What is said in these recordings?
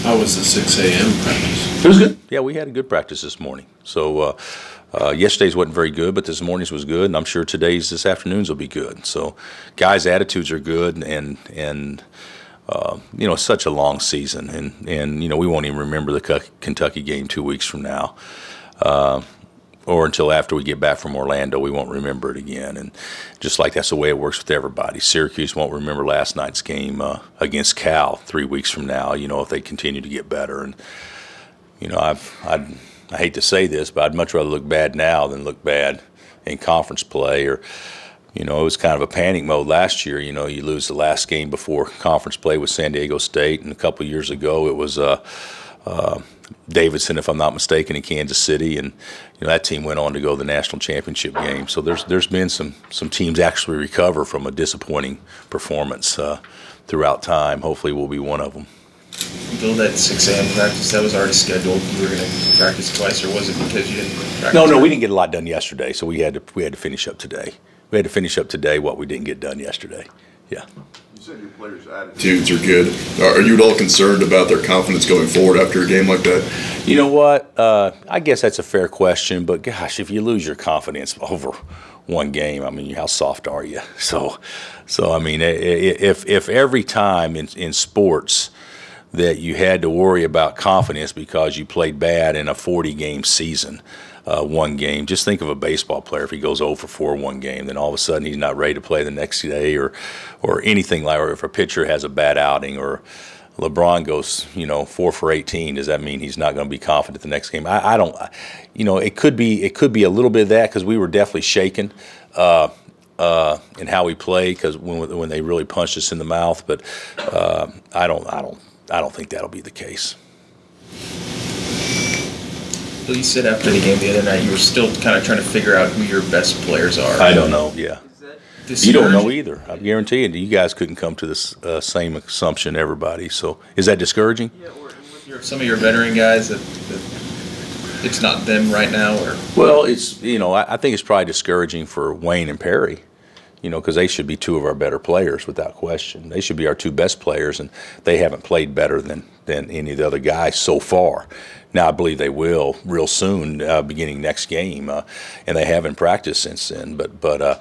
How was the 6 a.m. practice? It was good. Yeah, we had a good practice this morning. So yesterday's wasn't very good, but this morning's was good, and I'm sure this afternoon's will be good. So guys' attitudes are good, and you know, it's such a long season, and you know, we won't even remember the Kentucky game 2 weeks from now. Or until after we get back from Orlando, we won't remember it again. And just like that's the way it works with everybody. Syracuse won't remember last night's game against Cal 3 weeks from now, you know, if they continue to get better. And, you know, I hate to say this, but I'd much rather look bad now than look bad in conference play. Or, you know, it was kind of a panic mode last year. You know, you lose the last game before conference play with San Diego State. And a couple of years ago, it was Davidson, if I'm not mistaken, in Kansas City, and you know that team went on to go to the national championship game. So there's been some teams actually recover from a disappointing performance throughout time. Hopefully, we'll be one of them. Bill, that 6 a.m. practice, that was already scheduled. You were going to practice twice, or was it because you didn't practice? No, we didn't get a lot done yesterday, so we had to finish up today. We had to finish up today what we didn't get done yesterday. Yeah. You said your players' attitudes are good. Are you at all concerned about their confidence going forward after a game like that? You know what? I guess that's a fair question, but gosh, if you lose your confidence over one game, I mean, how soft are you? So I mean, if every time in sports that you had to worry about confidence because you played bad in a 40-game season, one game. Just think of a baseball player. If he goes 0 for 4 one game, then all of a sudden he's not ready to play the next day, or anything like. Or if a pitcher has a bad outing, or LeBron goes, you know, 4 for 18, does that mean he's not going to be confident the next game? I don't. You know, it could be a little bit of that, because we were definitely shaken in how we played, because when they really punched us in the mouth. But I don't think that'll be the case. You said after the game the other night you were still kind of trying to figure out who your best players are. I don't know, yeah. You don't know either. I guarantee you, you guys couldn't come to this same assumption, everybody. So is that discouraging? Yeah, or with some of your veteran guys that it's not them right now? Or well, it's, you know, I think it's probably discouraging for Wayne and Perry, you know, because they should be two of our better players without question. They should be our two best players, and they haven't played better than any of the other guys so far. Now I believe they will real soon, beginning next game, and they haven't practiced since then. But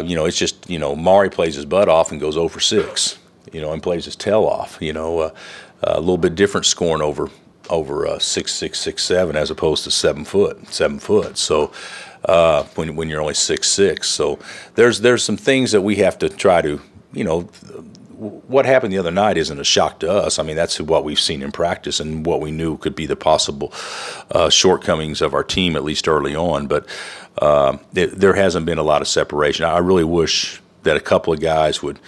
you know, it's just, you know, Maury plays his butt off and goes 0 for 6, you know, and plays his tail off. You know, a little bit different scoring over 6'6", 6'7", as opposed to 7 foot. So when you're only 6'6", so there's some things that we have to try to, you know. What happened the other night isn't a shock to us. I mean, that's what we've seen in practice and what we knew could be the possible shortcomings of our team, at least early on. But there hasn't been a lot of separation. I really wish that a couple of guys would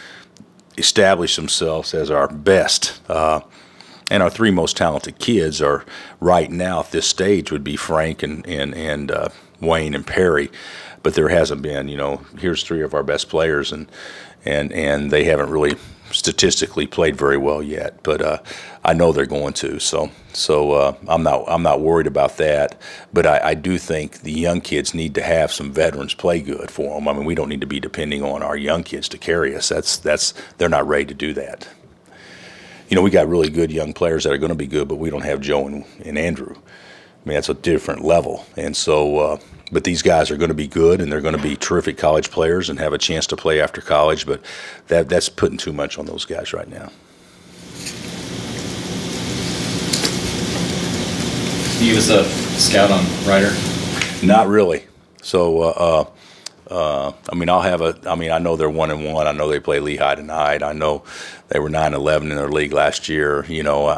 establish themselves as our best. And our three most talented kids are right now at this stage would be Frank and Wayne and Perry. But there hasn't been, you know, here's three of our best players, and they haven't really statistically played very well yet. But I know they're going to, so I'm not worried about that. But I do think the young kids need to have some veterans play good for them. I mean, we don't need to be depending on our young kids to carry us. They're not ready to do that. You know, we got really good young players that are going to be good, but we don't have Joe and Andrew. I mean, that's a different level. And so, but these guys are going to be good, and they're going to be terrific college players and have a chance to play after college. But that's putting too much on those guys right now. You was a scout on Ryder? Not really. So, I mean, I know they're 1-1. I know they play Lehigh tonight. I know they were 9-11 in their league last year. You know,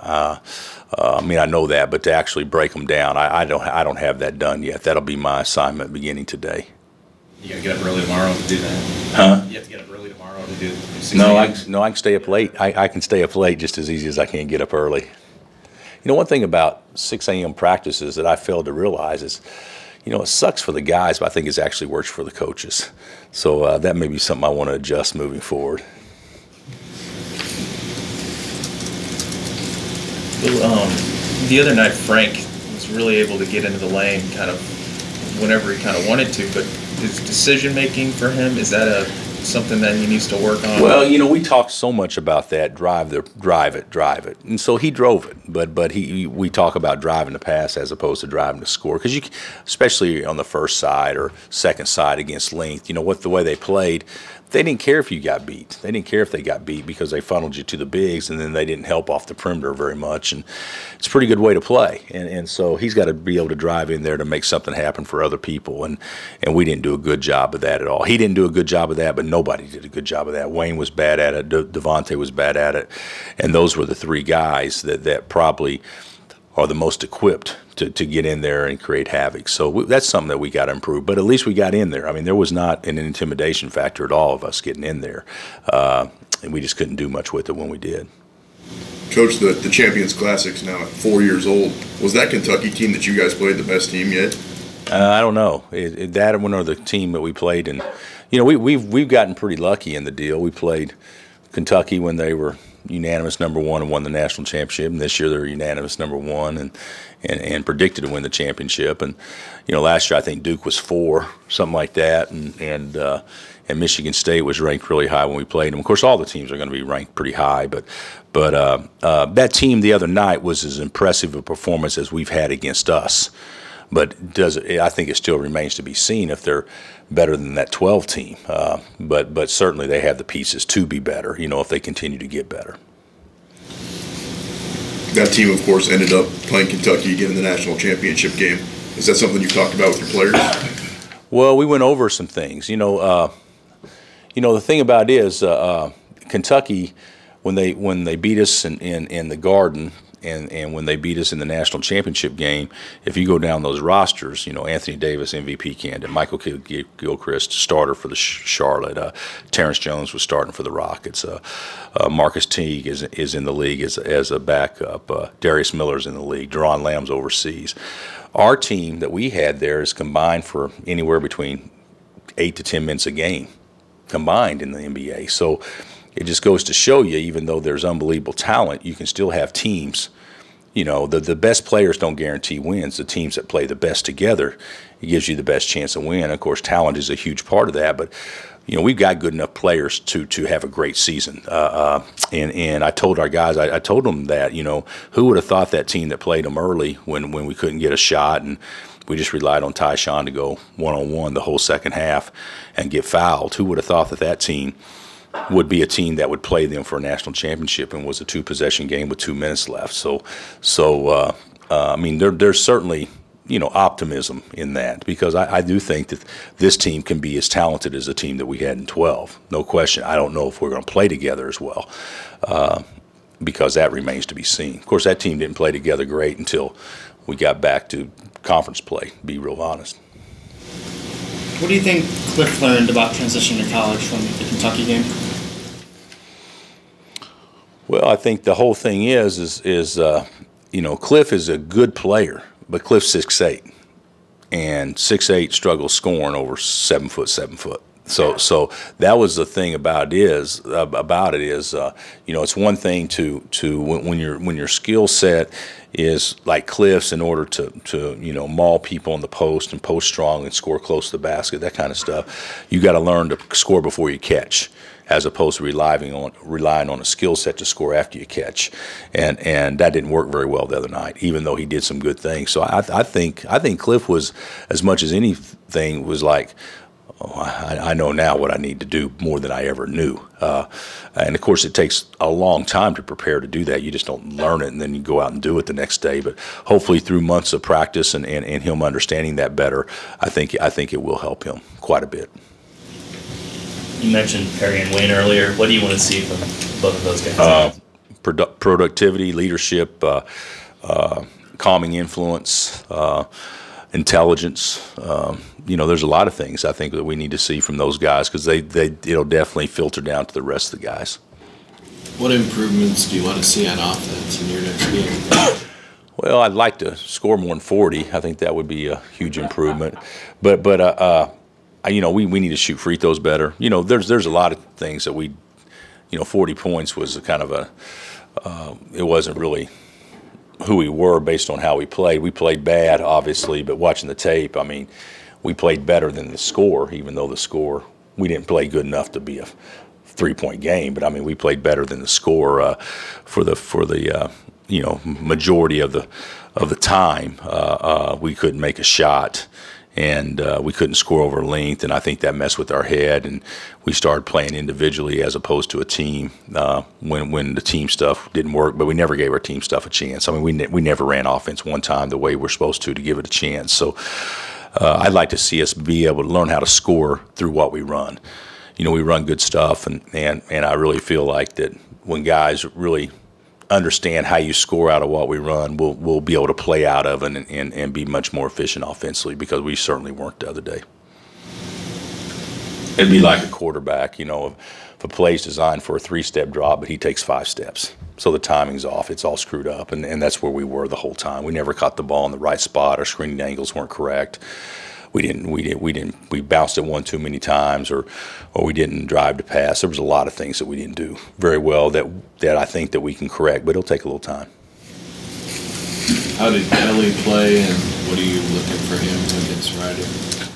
I mean, I know that, but to actually break them down, I don't have that done yet. That'll be my assignment beginning today. You got to get up early tomorrow to do that? Huh? You have to get up early tomorrow to do 6 No, I can stay up late. I can stay up late just as easy as I can get up early. You know, one thing about 6 a.m. practices that I failed to realize is, you know, it sucks for the guys, but I think it actually works for the coaches. So that may be something I want to adjust moving forward. The other night, Frank was really able to get into the lane kind of whenever he kind of wanted to, but his decision-making for him, is that something that he needs to work on? Well, we talked so much about that, drive it. And so he drove it. But we talk about driving the pass as opposed to driving the score. Because especially on the first side or second side against length, the way they played, they didn't care if you got beat. They didn't care if they got beat because they funneled you to the bigs, and then they didn't help off the perimeter very much. And it's a pretty good way to play. And so he's got to be able to drive in there to make something happen for other people. And we didn't do a good job of that at all. He didn't do a good job of that, but nobody did a good job of that. Wayne was bad at it. Devontae was bad at it. And those were the three guys that probably are the most equipped to get in there and create havoc. So that's something that we got to improve. But at least we got in there. I mean, there was not an intimidation factor at all of us getting in there. And we just couldn't do much with it when we did. Coach, the Champions Classic's now at 4 years old. Was that Kentucky team that you guys played the best team yet? I don't know. That one or the team that we played in. We've gotten pretty lucky in the deal. We played Kentucky when they were unanimous number one and won the national championship, and this year they're unanimous number one and predicted to win the championship. And last year I think Duke was 4, something like that, and Michigan State was ranked really high when we played them. Of course, all the teams are going to be ranked pretty high, but that team the other night was as impressive a performance as we've had against us. But I think it still remains to be seen if they're better than that 12 team. But certainly they have the pieces to be better, if they continue to get better. That team, of course, ended up playing Kentucky again in the national championship game. Is that something you've talked about with your players? Well, we went over some things. The thing about it is Kentucky, when they beat us in the Garden, and when they beat us in the national championship game, if you go down those rosters, Anthony Davis, MVP candidate, Michael Gilchrist, starter for the Charlotte, Terrence Jones was starting for the Rockets, Marcus Teague is in the league as a backup, Darius Miller's in the league, Deron Lamb's overseas. Our team that we had there is combined for anywhere between 8 to 10 minutes a game combined in the NBA. So it just goes to show you, even though there's unbelievable talent, you can still have teams. The best players don't guarantee wins. The teams that play the best together, it gives you the best chance to win. Of course, talent is a huge part of that. But we've got good enough players to have a great season. And I told our guys, I told them that who would have thought that team that played them early when we couldn't get a shot and we just relied on Tyshawn to go one-on-one the whole second half and get fouled. Who would have thought that team would be a team that would play them for a national championship and was a 2-possession game with 2 minutes left. So I mean, there's certainly optimism in that, because I do think that this team can be as talented as the team that we had in 12. No question. I don't know if we're going to play together as well, because that remains to be seen. Of course, that team didn't play together great until we got back to conference play, to be real honest. What do you think Cliff learned about transitioning to college from the Kentucky game? Well, I think the whole thing is Cliff is a good player, but Cliff's 6'8", and 6'8" struggles scoring over 7 foot. So that was the thing about it is it's one thing to when your skill set is like Cliff's, in order to maul people in the post and post strong and score close to the basket, that kind of stuff. You got to learn to score before you catch, as opposed to relying on a skill set to score after you catch, and that didn't work very well the other night, even though he did some good things. So I think Cliff was, as much as anything, was like, I know now what I need to do more than I ever knew. And, of course, it takes a long time to prepare to do that. You just don't learn it and then you go out and do it the next day. But hopefully through months of practice and him understanding that better, I think it will help him quite a bit. You mentioned Perry and Wayne earlier. What do you want to see from both of those guys? Productivity, leadership, calming influence, intelligence. There's a lot of things I think that we need to see from those guys, because it'll definitely filter down to the rest of the guys. What improvements do you want to see on offense in your next game? Well, I'd like to score more than 40. I think that would be a huge improvement. But we need to shoot free throws better. There's a lot of things that 40 points was a kind of it wasn't really who we were based on how we played. We played bad, obviously, but watching the tape, I mean, we played better than the score, even though the score we didn't play good enough to be a 3-point game, but I mean we played better than the score for the you know, majority of the time. We couldn't make a shot, and we couldn't score over length, and I think that messed with our head, and we started playing individually as opposed to a team when the team stuff didn't work. But we never gave our team stuff a chance. I mean, we never ran offense one time the way we're supposed to give it a chance. So I'd like to see us be able to learn how to score through what we run. You know, we run good stuff, and I really feel like that when guys really understand how you score out of what we run, we'll be able to play out of it and be much more efficient offensively, because we certainly weren't the other day. It'd be like a quarterback, you know, if a play's designed for a 3-step drop, but he takes 5 steps. So the timing's off, it's all screwed up, and that's where we were the whole time. We never caught the ball in the right spot, our screening angles weren't correct. We bounced it one too many times, or we didn't drive to pass. There was a lot of things that we didn't do very well that I think that we can correct, but it'll take a little time. How did Kelly play, and what are you looking for him against Ryder?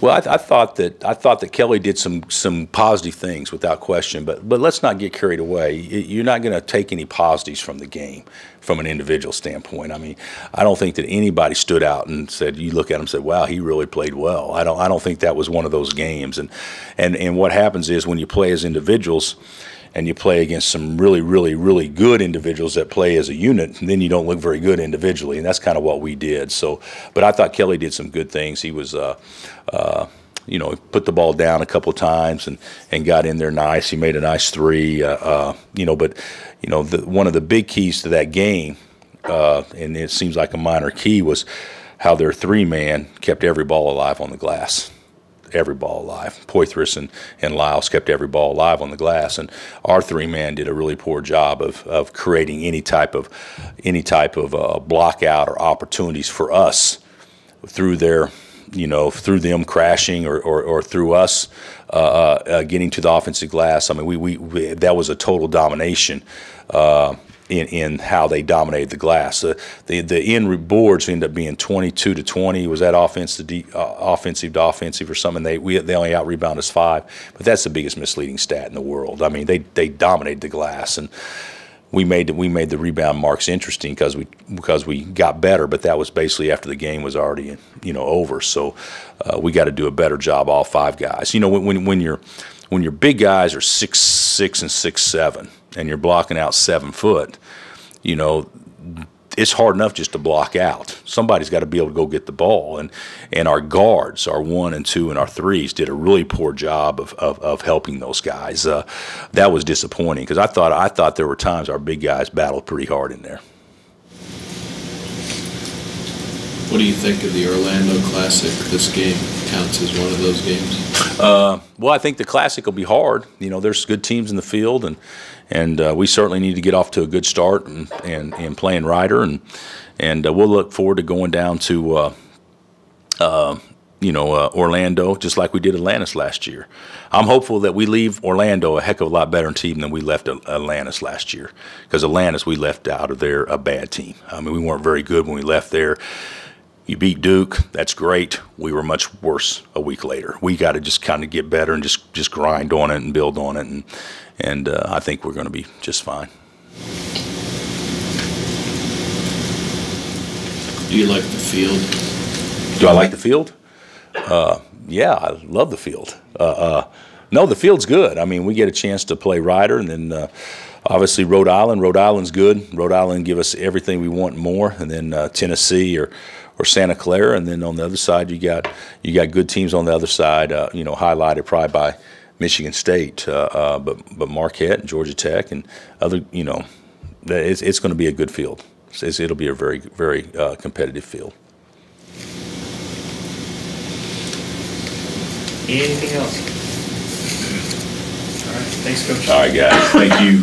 Well, I thought that Kelly did some positive things without question, but let's not get carried away. You're not going to take any positives from the game from an individual standpoint. I mean, I don't think that anybody stood out and said, you look at him and said, wow, he really played well. I don't think that was one of those games. And what happens is when you play as individuals and you play against some really, really, really good individuals that play as a unit, then you don't look very good individually, and that's kind of what we did. So, but I thought Kelly did some good things. He was, you know, put the ball down a couple of times and got in there nice. He made a nice 3, you know, but, you know, one of the big keys to that game, and it seems like a minor key, was how their 3-man kept every ball alive on the glass. Every ball alive. Poitras and Lyles kept every ball alive on the glass, and our 3-man did a really poor job of creating any type of block out or opportunities for us through their, you know, through them crashing or through us getting to the offensive glass. I mean, we that was a total domination in how they dominated the glass. The end boards ended up being 22-20. Was that offensive to offensive or something? They only out rebound us 5, but that's the biggest misleading stat in the world. I mean, they dominated the glass, and we made the rebound marks interesting because we got better, but that was basically after the game was already, you know, over. So we got to do a better job, all 5 guys. You know, when your big guys are 6'6" and 6'7", and you're blocking out 7 foot, you know, it's hard enough just to block out. Somebody's got to be able to go get the ball, and our guards, our 1 and 2 and our 3s, did a really poor job of helping those guys. That was disappointing, because I thought there were times our big guys battled pretty hard in there. What do you think of the Orlando Classic? This game counts as one of those games? Well, I think the Classic will be hard. You know, there's good teams in the field, and we certainly need to get off to a good start and playing Ryder, and we'll look forward to going down to Orlando, just like we did Atlantis last year. I'm hopeful that we leave Orlando a heck of a lot better team than we left Atlantis last year, because Atlantis, we left out of there a bad team. I mean, we weren't very good when we left there. You beat Duke, that's great. We were much worse a week later. We got to just kind of get better and just grind on it and build on it, and I think we're going to be just fine. Do you like the field? Do I like the field? Yeah, I love the field. No, the field's good. I mean, we get a chance to play Ryder, and then obviously Rhode Island. Rhode Island's good. Rhode Island give us everything we want and more, and then Tennessee or Santa Clara, and then on the other side you got good teams on the other side. You know, highlighted probably by Michigan State, but Marquette and Georgia Tech and other. You know, it's going to be a good field. It'll be a very, very competitive field. Anything else? All right, thanks, Coach. All right, guys. Thank you.